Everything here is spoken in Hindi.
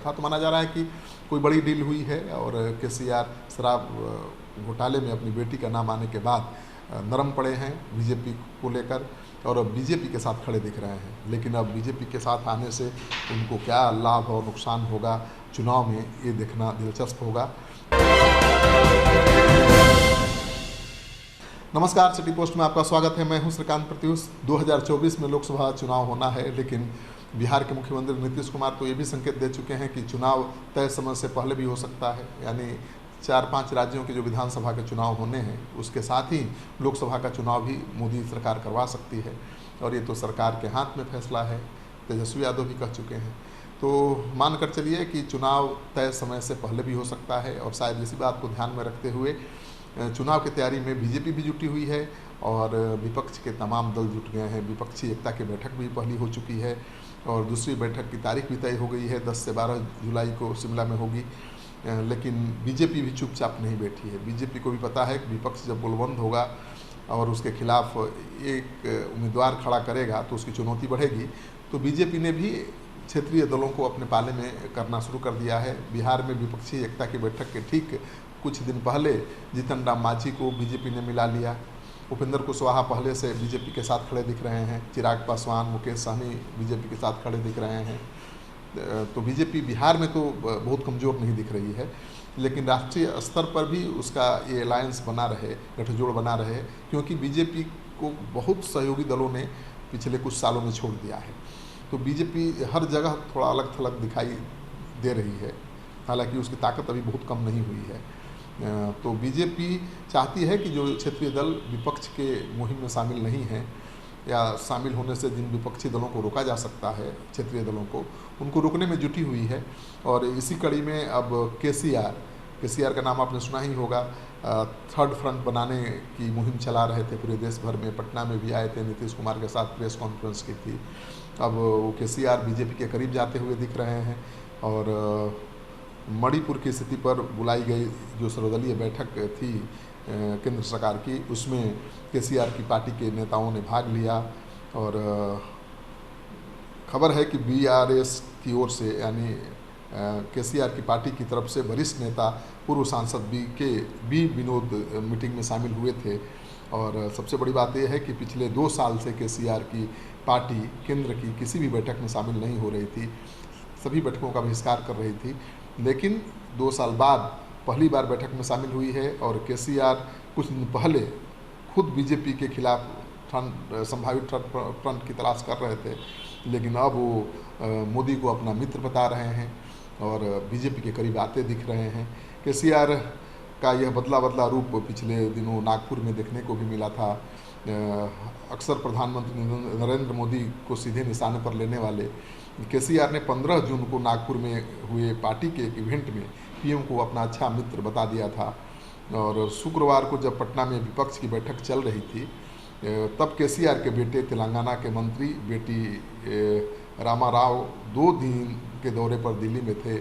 था। तो माना जा रहा है कि कोई बड़ी डील हुई है और केसीआर शराब घोटाले में अपनी बेटी का नाम आने के बाद नरम पड़े हैं बीजेपी को लेकर और अब बीजेपी के साथ खड़े दिख रहे हैं। लेकिन अब बीजेपी के साथ आने से उनको क्या लाभ और नुकसान होगा चुनाव में, ये देखना दिलचस्प होगा। नमस्कार, सिटी पोस्ट में आपका स्वागत है। मैं हूं श्रीकांत प्रत्युष। 2024 में लोकसभा चुनाव होना है, लेकिन बिहार के मुख्यमंत्री नीतीश कुमार तो ये भी संकेत दे चुके हैं कि चुनाव तय समय से पहले भी हो सकता है। यानी 4-5 राज्यों के जो विधानसभा के चुनाव होने हैं उसके साथ ही लोकसभा का चुनाव भी मोदी सरकार करवा सकती है और ये तो सरकार के हाथ में फैसला है। तेजस्वी यादव भी कह चुके हैं। तो मान कर चलिए कि चुनाव तय समय से पहले भी हो सकता है और शायद इसी बात को ध्यान में रखते हुए चुनाव की तैयारी में बीजेपी भी जुटी हुई है और विपक्ष के तमाम दल जुट गए हैं। विपक्षी एकता की बैठक भी पहली हो चुकी है और दूसरी बैठक की तारीख भी तय हो गई है, 10 से 12 जुलाई को शिमला में होगी। लेकिन बीजेपी भी चुपचाप नहीं बैठी है। बीजेपी को भी पता है कि विपक्ष जब गोलबंद होगा और उसके खिलाफ एक उम्मीदवार खड़ा करेगा तो उसकी चुनौती बढ़ेगी। तो बीजेपी ने भी क्षेत्रीय दलों को अपने पाले में करना शुरू कर दिया है। बिहार में विपक्षी एकता की बैठक के ठीक कुछ दिन पहले जीतन राम मांझी को बीजेपी ने मिला लिया। उपेंद्र कुशवाहा पहले से बीजेपी के साथ खड़े दिख रहे हैं। चिराग पासवान, मुकेश सहनी बीजेपी के साथ खड़े दिख रहे हैं। तो बीजेपी बिहार में तो बहुत कमज़ोर नहीं दिख रही है, लेकिन राष्ट्रीय स्तर पर भी उसका ये अलायंस बना रहे, गठजोड़ बना रहे, क्योंकि बीजेपी को बहुत सहयोगी दलों ने पिछले कुछ सालों में छोड़ दिया है। तो बीजेपी हर जगह थोड़ा अलग थलग दिखाई दे रही है, हालांकि उसकी ताकत अभी बहुत कम नहीं हुई है। तो बीजेपी चाहती है कि जो क्षेत्रीय दल विपक्ष के मुहिम में शामिल नहीं हैं या शामिल होने से जिन विपक्षी दलों को रोका जा सकता है, क्षेत्रीय दलों को, उनको रोकने में जुटी हुई है। और इसी कड़ी में अब केसीआर का नाम आपने सुना ही होगा। थर्ड फ्रंट बनाने की मुहिम चला रहे थे पूरे देश भर में। पटना में भी आए थे, नीतीश कुमार के साथ प्रेस कॉन्फ्रेंस की थी। अब वो केसीआर बीजेपी के करीब जाते हुए दिख रहे हैं और मणिपुर की स्थिति पर बुलाई गई जो सर्वदलीय बैठक थी केंद्र सरकार की, उसमें केसीआर की पार्टी के नेताओं ने भाग लिया और खबर है कि बीआरएस की ओर से यानी केसीआर की पार्टी की तरफ से वरिष्ठ नेता पूर्व सांसद बी विनोद मीटिंग में शामिल हुए थे। और सबसे बड़ी बात यह है कि पिछले 2 साल से केसीआर की पार्टी केंद्र की किसी भी बैठक में शामिल नहीं हो रही थी, सभी बैठकों का बहिष्कार कर रही थी। लेकिन 2 साल बाद पहली बार बैठक में शामिल हुई है और केसीआर कुछ दिन पहले खुद बीजेपी के खिलाफ संभावित फ्रंट की तलाश कर रहे थे, लेकिन अब वो मोदी को अपना मित्र बता रहे हैं और बीजेपी के करीब आते दिख रहे हैं। केसीआर का यह बदला रूप पिछले दिनों नागपुर में देखने को भी मिला था। अक्सर प्रधानमंत्री नरेंद्र मोदी को सीधे निशाने पर लेने वाले केसीआर ने 15 जून को नागपुर में हुए पार्टी के एक इवेंट में पीएम को अपना अच्छा मित्र बता दिया था। और शुक्रवार को जब पटना में विपक्ष की बैठक चल रही थी तब केसीआर के बेटे तेलंगाना के मंत्री बेटी रामा राव 2 दिन के दौरे पर दिल्ली में थे